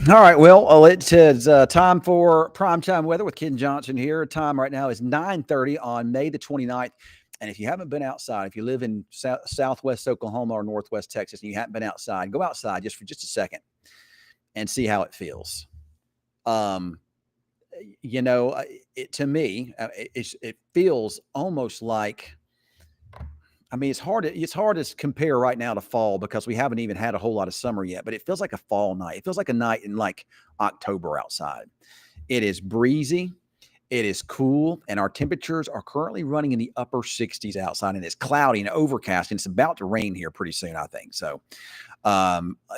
All right. Well, it is time for primetime weather with Ken Johnson here. Time right now is 9:30 on May the 29th. And if you haven't been outside, if you live in Southwest Oklahoma or Northwest Texas and you haven't been outside, go outside just for just a second and see how it feels. Um, to me, it feels almost like, I mean, it's hard to compare right now to fall because we haven't even had a whole lot of summer yet, but it feels like a fall night. It feels like a night in like October outside. It is breezy. It is cool, and our temperatures are currently running in the upper 60s outside, and it's cloudy and overcast, and it's about to rain here pretty soon, I think. So,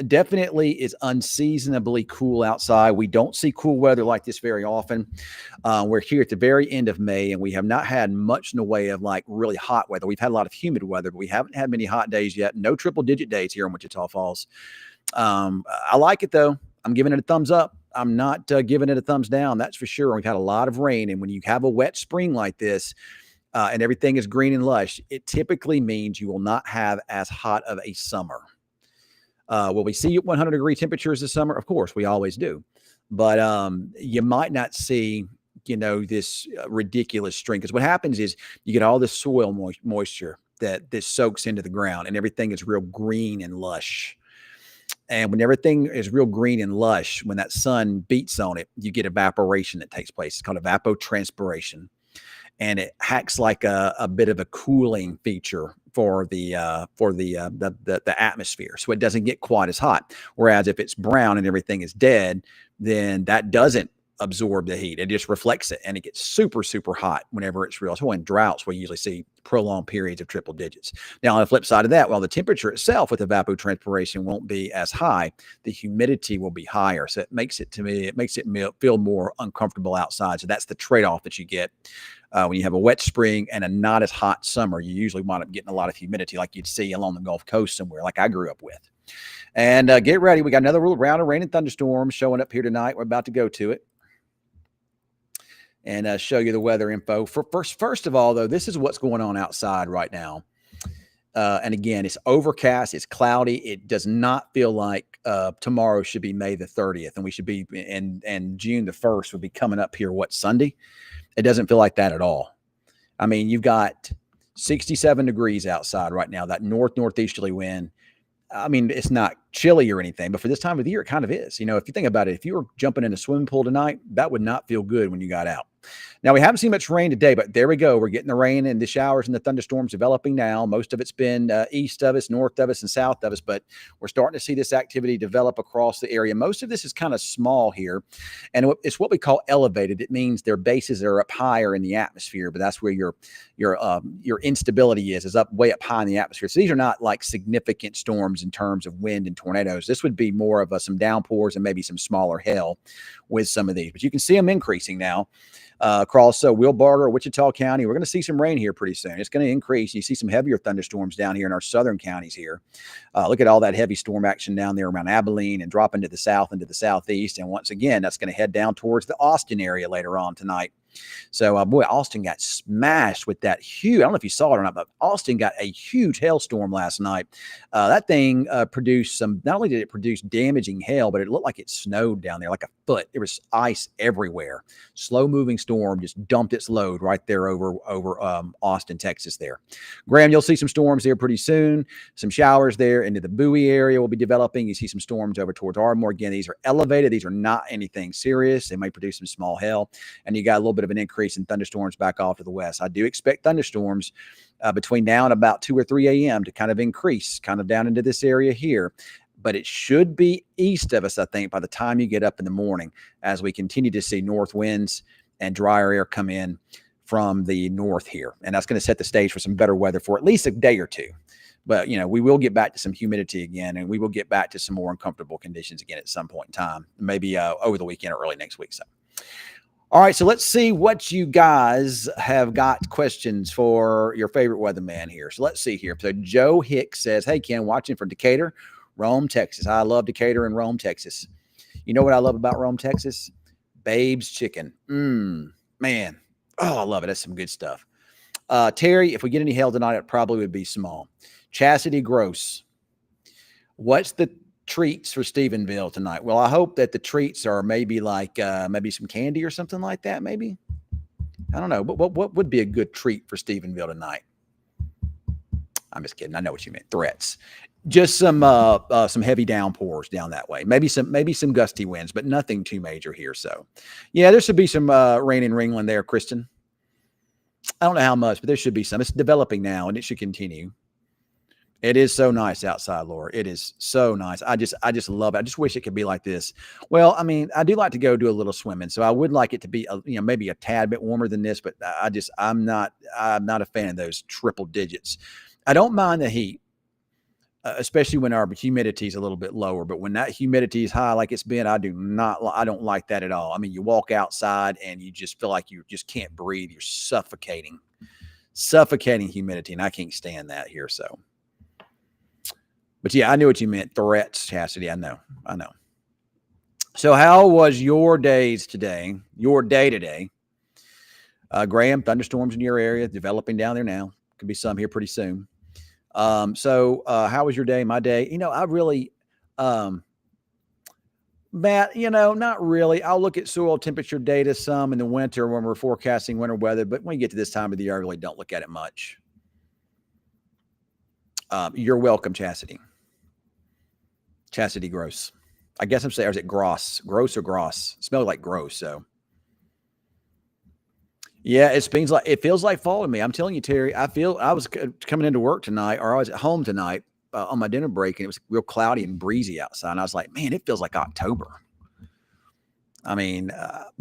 definitely is unseasonably cool outside. We don't see cool weather like this very often. We're here at the very end of May, and we have not had much in the way of like really hot weather. We've had a lot of humid weather, but we haven't had many hot days yet. No triple digit days here in Wichita Falls. I like it though. I'm giving it a thumbs up. I'm not giving it a thumbs down. That's for sure. We've had a lot of rain, and when you have a wet spring like this, and everything is green and lush, it typically means you will not have as hot of a summer. Will we see 100-degree temperatures this summer? Of course, we always do. But you might not see, this ridiculous string. Because what happens is you get all this soil moisture that this soaks into the ground, and everything is real green and lush. And when everything is real green and lush, when that sun beats on it, you get evaporation that takes place. It's called evapotranspiration, and it acts like a bit of a cooling feature for the atmosphere, so it doesn't get quite as hot. Whereas if it's brown and everything is dead, then that doesn't absorb the heat; it just reflects it, and it gets super super hot whenever it's real. So in droughts, we usually see prolonged periods of triple digits. Now, on the flip side of that, while the temperature itself with evapotranspiration won't be as high, the humidity will be higher. So it makes it feel more uncomfortable outside. So that's the trade-off that you get when you have a wet spring and a not as hot summer. You usually wind up getting a lot of humidity like you'd see along the Gulf Coast somewhere, like I grew up with. And get ready. We got another round of rain and thunderstorms showing up here tonight. We're about to go to it and show you the weather info. First of all, though, this is what's going on outside right now. And again, it's overcast, it's cloudy. It does not feel like tomorrow should be May the 30th, and we should be, and June the 1st would be coming up here, Sunday? It doesn't feel like that at all. I mean, you've got 67 degrees outside right now, that northeasterly wind. I mean, it's not chilly or anything, but for this time of the year, it kind of is. If you think about it, if you were jumping in a swimming pool tonight, that would not feel good when you got out. Now, we haven't seen much rain today, but there we go. We're getting the rain and the showers and the thunderstorms developing now. Most of it's been east of us, north of us, and south of us, but we're starting to see this activity develop across the area. Most of this is kind of small here, and it's what we call elevated. It means their bases are up higher in the atmosphere, but that's where your instability is up way up high in the atmosphere. So these are not like significant storms in terms of wind and tornadoes. This would be more of some downpours and maybe some smaller hail with some of these, but you can see them increasing now. Across Wilbarger, Wichita County, we're going to see some rain here pretty soon. It's going to increase. You see some heavier thunderstorms down here in our southern counties here. Look at all that heavy storm action down there around Abilene and dropping to the south into the southeast. And once again, that's going to head down towards the Austin area later on tonight. So, boy, Austin got smashed with that huge, I don't know if you saw it or not, but Austin got a huge hailstorm last night. That thing produced not only did it produce damaging hail, but it looked like it snowed down there like a foot. There was ice everywhere. Slow moving storm just dumped its load right there over Austin, Texas there. Graham, you'll see some storms there pretty soon. Some showers there into the Bowie area will be developing. You see some storms over towards Ardmore. Again, these are elevated. These are not anything serious. They may produce some small hail. And you got a little bit of an increase in thunderstorms back off to the west. I do expect thunderstorms between now and about 2 or 3 a.m. to kind of increase, kind of down into this area here. But it should be east of us, I think, by the time you get up in the morning, as we continue to see north winds and drier air come in from the north here. And that's going to set the stage for some better weather for at least a day or two. But, we will get back to some humidity again, and we will get back to some more uncomfortable conditions again at some point in time, maybe over the weekend or early next week. So. All right, so let's see what you guys have got questions for your favorite weatherman here. So let's see here. So Joe Hicks says, hey, Ken, watching from Decatur, Rome, Texas. I love Decatur and Rome, Texas. You know what I love about Rome, Texas? Babe's Chicken. Man. Oh, I love it. That's some good stuff. Terry, if we get any hail tonight, it probably would be small. Chastity Gross. What's the treats for Stephenville tonight. Well, I hope that the treats are maybe like maybe some candy or something like that. Maybe, I don't know. But what would be a good treat for Stephenville tonight? I'm just kidding. I know what you meant. Threats. Just some heavy downpours down that way. Maybe some gusty winds, but nothing too major here. So, yeah, there should be some rain in Ringland there, Kristen. I don't know how much, but there should be some. It's developing now, and it should continue. It is so nice outside, Laura. It is so nice. I just love it. I just wish it could be like this. Well, I mean, I do like to go do a little swimming, so I would like it to be, maybe a tad bit warmer than this. But I'm not a fan of those triple digits. I don't mind the heat, especially when our humidity is a little bit lower. But when that humidity is high, like it's been, I don't like that at all. I mean, you walk outside and you just feel like you just can't breathe. You're suffocating humidity, and I can't stand that here. So. But yeah, I knew what you meant. Threats, Chastity. I know. So how was your day today? Graham, thunderstorms in your area, developing down there now. Could be some here pretty soon. So how was your day? My day? I really, Matt, not really. I'll look at soil temperature data some in the winter when we're forecasting winter weather. But when you get to this time of the year, I really don't look at it much. You're welcome, Chastity. Chastity Gross. I guess I'm saying, or is it Gross? Gross or Gross? It smells like gross. So, yeah, it feels like fall to me. I'm telling you, Terry. I was coming into work tonight, or I was at home tonight on my dinner break, and it was real cloudy and breezy outside. And I was like, man, it feels like October. I mean,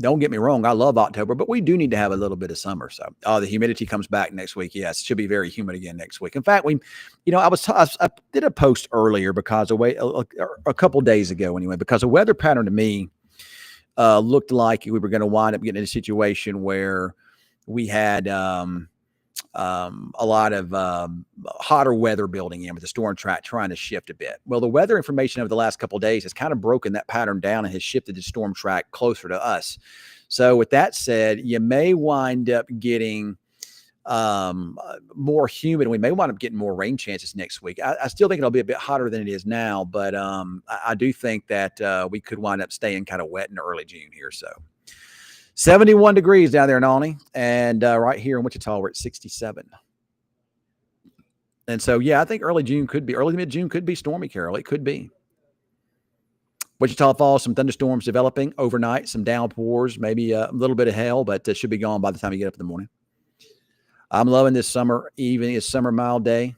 don't get me wrong. I love October, but we do need to have a little bit of summer. So, the humidity comes back next week. Yes, it should be very humid again next week. In fact, I did a post earlier because a couple days ago anyway, because the weather pattern to me looked like we were going to wind up getting in a situation where we had a lot of hotter weather building in with the storm track trying to shift a bit. Well, the weather information over the last couple of days has kind of broken that pattern down and has shifted the storm track closer to us. So with that said, you may wind up getting more humid. We may wind up getting more rain chances next week. I still think it'll be a bit hotter than it is now, but I do think that we could wind up staying kind of wet in early June here. So 71 degrees down there in Alney, and right here in Wichita, we're at 67. And so, yeah, I think early to mid-June could be stormy, Carol. It could be. Wichita Falls, some thunderstorms developing overnight, some downpours, maybe a little bit of hail, but it should be gone by the time you get up in the morning. I'm loving this summer evening, it's summer mild day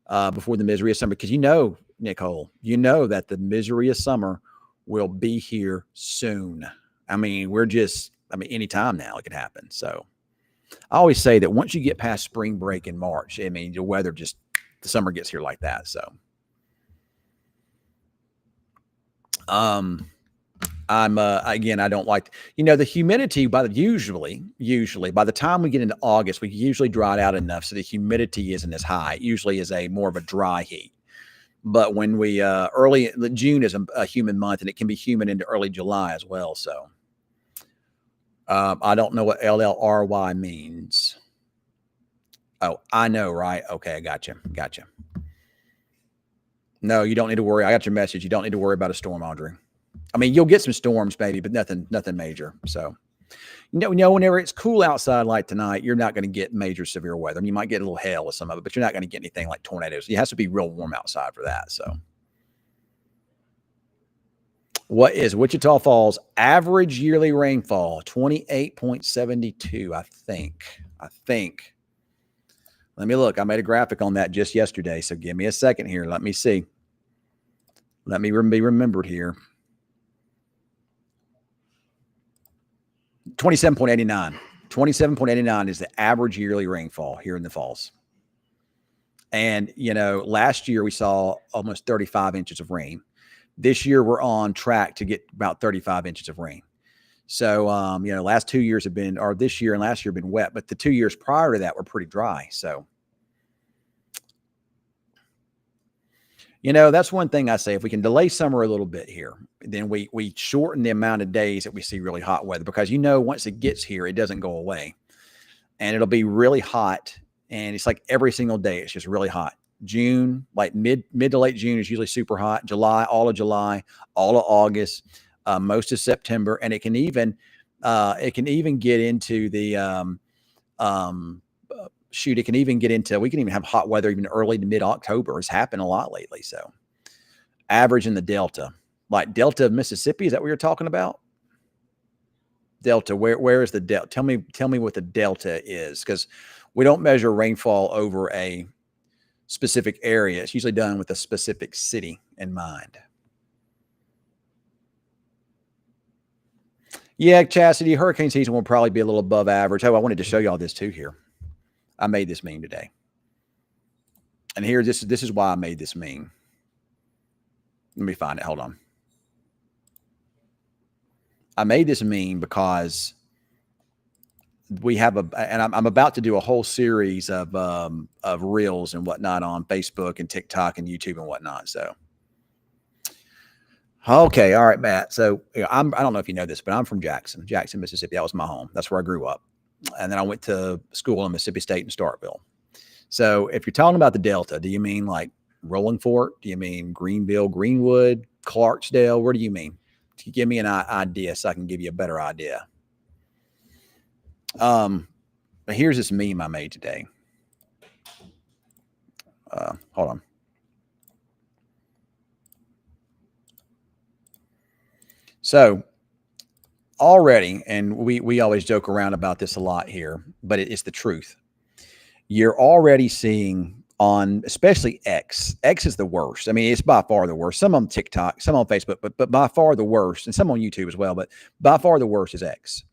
before the misery of summer, because Nicole, that the misery of summer will be here soon. I mean, anytime now it could happen. So I always say that once you get past spring break in March, I mean, the weather the summer gets here like that. So again, I don't like, the humidity usually by the time we get into August, we usually dry it out enough so the humidity isn't as high. It usually is more of a dry heat. But when we June is a humid month, and it can be humid into early July as well. So I don't know what LLRY means. Oh, I know, right? Okay, I gotcha. No, you don't need to worry. I got your message. You don't need to worry about a storm, Audrey. I mean, you'll get some storms maybe, but nothing major. So, whenever it's cool outside like tonight, you're not going to get major severe weather. And you might get a little hail with some of it, but you're not going to get anything like tornadoes. It has to be real warm outside for that. So, what is Wichita Falls average yearly rainfall? 28.72, I think. Let me look. I made a graphic on that just yesterday, so give me a second here. Let me see. Let me be remembered here. 27.89. 27.89 is the average yearly rainfall here in the Falls. And, last year we saw almost 35 inches of rain. This year we're on track to get about 35 inches of rain. So, last 2 years this year and last year have been wet, but the 2 years prior to that were pretty dry. So, that's one thing I say. If we can delay summer a little bit here, then we shorten the amount of days that we see really hot weather, because, once it gets here, it doesn't go away, and it'll be really hot. And it's like every single day, it's just really hot. June, like mid to late June is usually super hot. July, all of August, most of September, and it can even get into the um, shoot. It can even get into we can even have hot weather even early to mid October. It's happened a lot lately. So average in the Delta, like Delta of Mississippi, is that what you're talking about? Delta, where is the Delta? Tell me what the Delta is, because we don't measure rainfall over a specific area. It's usually done with a specific city in mind. Yeah, Chastity, hurricane season will probably be a little above average. Oh, I wanted to show y'all this too here. I made this meme today. And here, this is why I made this meme. Let me find it. Hold on. I made this meme because we have and I'm about to do a whole series of reels and whatnot on Facebook and TikTok and YouTube and whatnot. So, okay, all right, Matt. So I don't know if you know this, but I'm from Jackson, Mississippi. That was my home. That's where I grew up, and then I went to school in Mississippi State in Starkville. So, if you're talking about the Delta, do you mean like Rolling Fork? Do you mean Greenville, Greenwood, Clarksdale? Where do you mean? Give me an idea so I can give you a better idea. But here's this meme I made today. Hold on. So already, and we always joke around about this a lot here, but it's the truth. You're already seeing on, especially X. X is the worst. I mean, it's by far the worst. Some on TikTok, some on Facebook, but by far the worst, and some on YouTube as well. But by far the worst is X.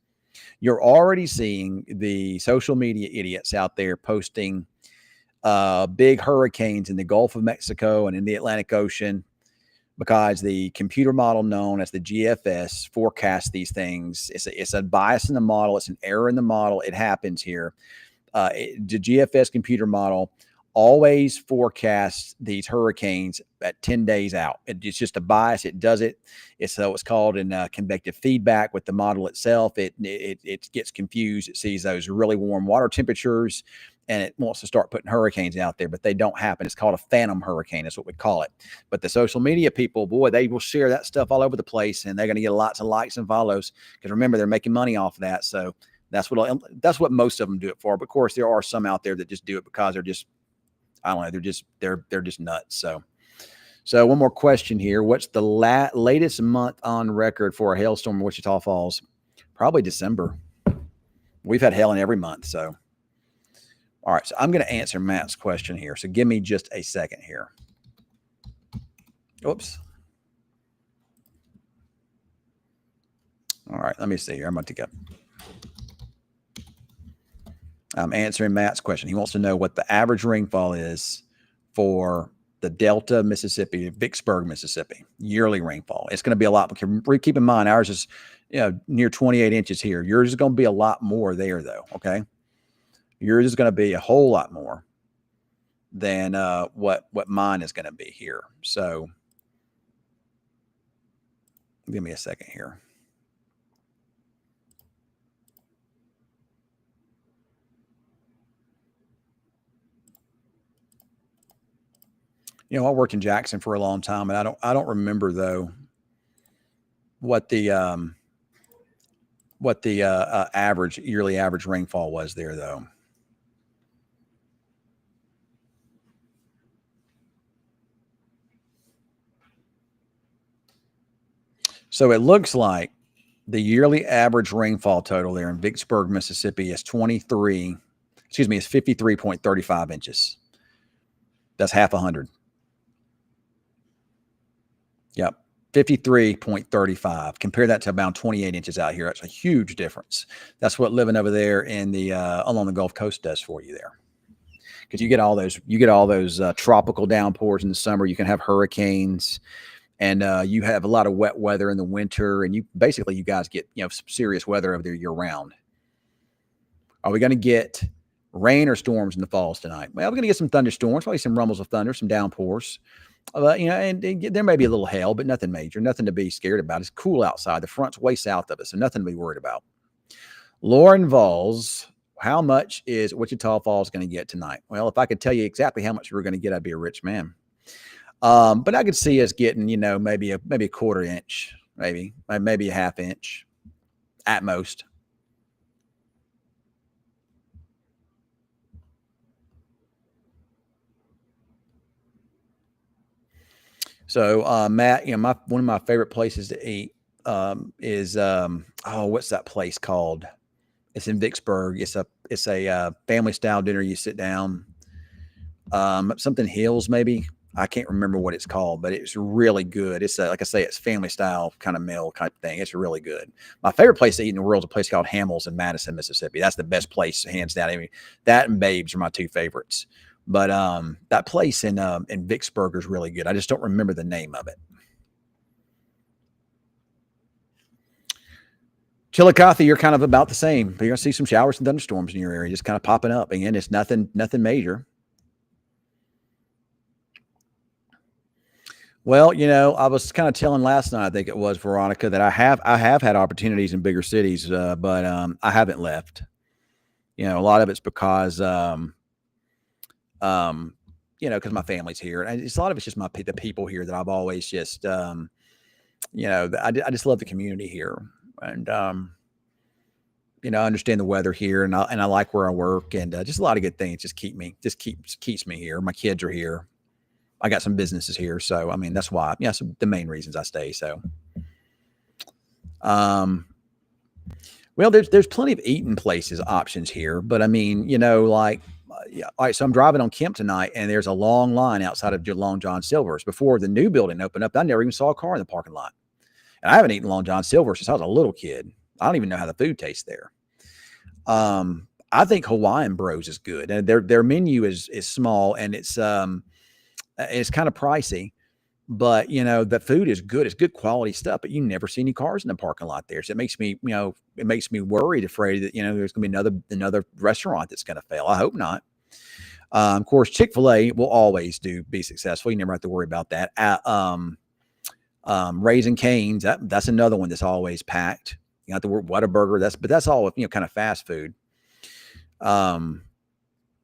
You're already seeing the social media idiots out there posting big hurricanes in the Gulf of Mexico and in the Atlantic Ocean, because the computer model known as the GFS forecasts these things. It's a bias in the model. It's an error in the model. It happens here. The GFS computer model always forecasts these hurricanes at 10 days out. It's just a bias. It does it. It's called in convective feedback with the model itself. It gets confused. It sees those really warm water temperatures, and it wants to start putting hurricanes out there, but they don't happen. It's called a phantom hurricane. That's what we call it. But the social media people, boy, they will share that stuff all over the place, and they're going to get lots of likes and follows, because remember, they're making money off of that. So that's what most of them do it for. But of course, there are some out there that just do it because they're just, I don't know, they're just nuts. So one more question here. What's the latest month on record for a hailstorm in Wichita Falls? Probably December. We've had hail in every month. So, all right. So I'm going to answer Matt's question here. So give me just a second here. Oops. All right. Let me see here. I'm going to take up. I'm answering Matt's question. He wants to know what the average rainfall is for the Delta, Mississippi, Vicksburg, Mississippi, yearly rainfall. It's going to be a lot. Keep in mind, ours is near 28 inches here. Yours is going to be a lot more there, though. Okay, yours is going to be a whole lot more than what mine is going to be here. So, give me a second here. I worked in Jackson for a long time, and I don't remember though what the yearly average rainfall was there though. So it looks like the yearly average rainfall total there in Vicksburg, Mississippi is 53.35 inches. That's half 100. Yep. 53.35. Compare that to about 28 inches out here. That's a huge difference. That's what living over there in the along the Gulf Coast does for you there. Because you get all those tropical downpours in the summer. You can have hurricanes, and you have a lot of wet weather in the winter, and you guys get some serious weather over there year round. Are we going to get rain or storms in the falls tonight? Well, we're going to get some thunderstorms, probably some rumbles of thunder, some downpours. And there may be a little hail, but nothing major, nothing to be scared about. It's cool outside. The front's way south of us, so nothing to be worried about. Lauren Vols how much is Wichita Falls going to get tonight? Well, if I could tell you exactly how much we're going to get, I'd be a rich man. But I could see us getting, maybe a quarter inch, maybe a half inch at most. So, Matt, my one of my favorite places to eat is what's that place called? It's in Vicksburg. It's a family style dinner. You sit down, something Hills maybe. I can't remember what it's called, but it's really good. It's like I say, it's family style kind of meal type thing. It's really good. My favorite place to eat in the world is a place called Hamels in Madison, Mississippi. That's the best place, hands down. I mean, that and Babes are my two favorites. But that place in Vicksburg is really good. I just don't remember the name of it. Chillicothe, you're kind of about the same. You're gonna see some showers and thunderstorms in your area, just kind of popping up. Again, it's nothing major. Well, I was kind of telling last night, I think it was Veronica, that I have had opportunities in bigger cities, but I haven't left. A lot of it's because um, because my family's here, and it's a lot of it's just the people here that I've always just I just love the community here, and I understand the weather here, and I like where I work, and just a lot of good things keeps me here. My kids are here. I got some businesses here, so I mean that's why. Yeah, so the main reasons I stay. So, um, well, there's plenty of eating places options here, but I mean, like, yeah. All right, so I'm driving on Kemp tonight, and there's a long line outside of Long John Silver's. Before the new building opened up, I never even saw a car in the parking lot, and I haven't eaten Long John Silver's since I was a little kid. I don't even know how the food tastes there. I think Hawaiian Bros is good, and their menu is small, and it's kind of pricey, but the food is good. It's good quality stuff, but you never see any cars in the parking lot there. So it makes me worried, afraid that there's going to be another restaurant that's going to fail. I hope not. Of course, Chick-fil-A will always be successful. You never have to worry about that. Raising Cane's, that's another one that's always packed. You got the word Whataburger. That's all kind of fast food. Um,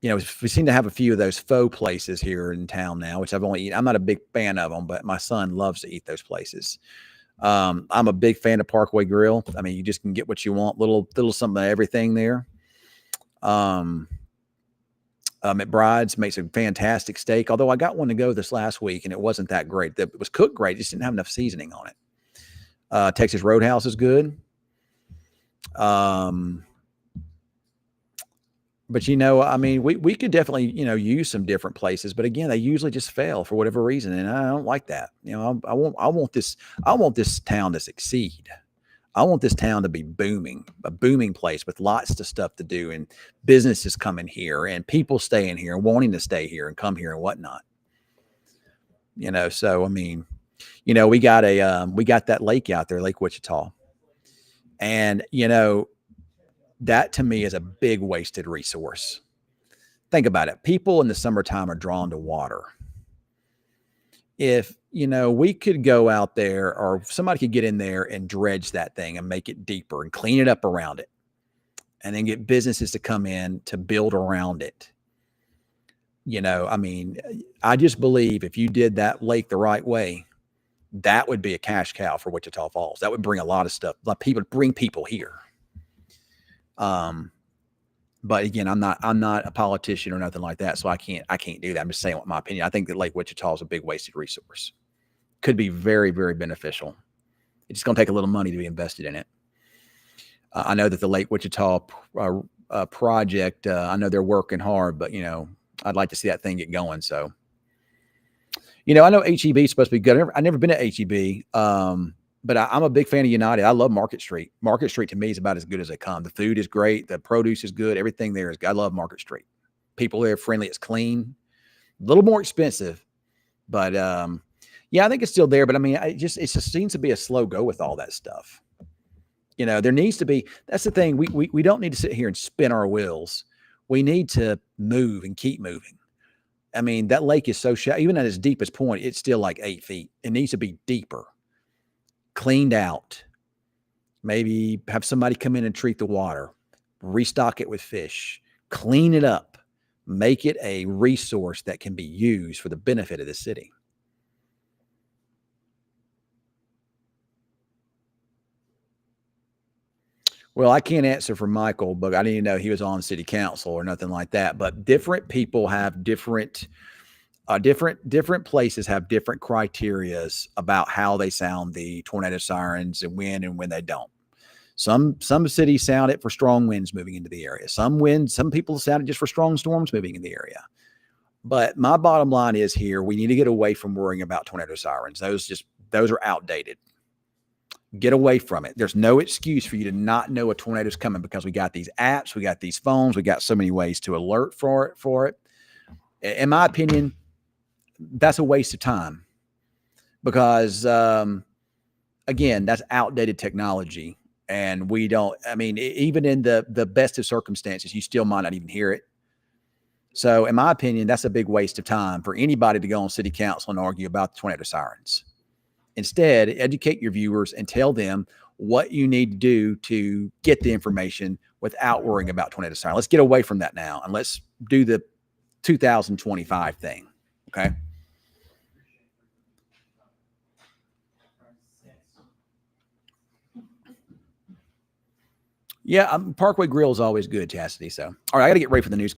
we seem to have a few of those faux places here in town now, which I've only eaten. I'm not a big fan of them, but my son loves to eat those places. I'm a big fan of Parkway Grill. I mean, you just can get what you want, little something of everything there. Um, McBride's makes a fantastic steak. Although I got one to go this last week and it wasn't that great. It was cooked great, just didn't have enough seasoning on it. Texas Roadhouse is good. But I mean, we could definitely use some different places, but again, they usually just fail for whatever reason, and I don't like that. I want this town to succeed. I want this town to be booming, a booming place with lots of stuff to do, and businesses coming here, and people staying here, and wanting to stay here and come here and whatnot. So I mean, we got that lake out there, Lake Wichita, and that to me is a big wasted resource. Think about it. People in the summertime are drawn to water. If, we could go out there, or somebody could get in there and dredge that thing and make it deeper and clean it up around it, and then get businesses to come in to build around it. I mean, I just believe if you did that lake the right way, that would be a cash cow for Wichita Falls. That would bring a lot of stuff. Bring people here. But again, I'm not a politician or nothing like that, so I can't do that. I'm just saying what my opinion. I think that Lake Wichita is a big wasted resource. Could be very, very beneficial. It's just going to take a little money to be invested in it. I know that the Lake Wichita project, I know they're working hard, but I'd like to see that thing get going. So, I know HEB is supposed to be good. I've never been to HEB. But I'm a big fan of United. I love Market Street. Market Street to me is about as good as they come. The food is great. The produce is good. Everything there is good. I love Market Street. People there are friendly. It's clean. A little more expensive, but yeah, I think it's still there. But I mean, it just seems to be a slow go with all that stuff. There needs to be. That's the thing. We don't need to sit here and spin our wheels. We need to move and keep moving. I mean, that lake is so shallow. Even at its deepest point, it's still like 8 feet. It needs to be deeper, cleaned out, maybe have somebody come in and treat the water. restock it with fish, clean it up, make it a resource that can be used for the benefit of the city. Well, I can't answer for Michael, but I didn't even know he was on city council or nothing like that. But different people have different places have different criterias about how they sound the tornado sirens and when they don't. Some cities sound it for strong winds moving into the area. Some people sound it just for strong storms moving in the area. But my bottom line is here, we need to get away from worrying about tornado sirens. Those are outdated. Get away from it. There's no excuse for you to not know a tornado's coming because we got these apps, we got these phones, we got so many ways to alert for it. In my opinion, that's a waste of time because again, that's outdated technology. And we don't, I mean, even in the best of circumstances, you still might not even hear it. So in my opinion, that's a big waste of time for anybody to go on city council and argue about the tornado sirens. Instead, educate your viewers and tell them what you need to do to get the information without worrying about tornado sirens. Let's get away from that now and let's do the 2025 thing. Okay. Yeah, Parkway Grill is always good, Chastity. So, all right, I got to get ready for the news.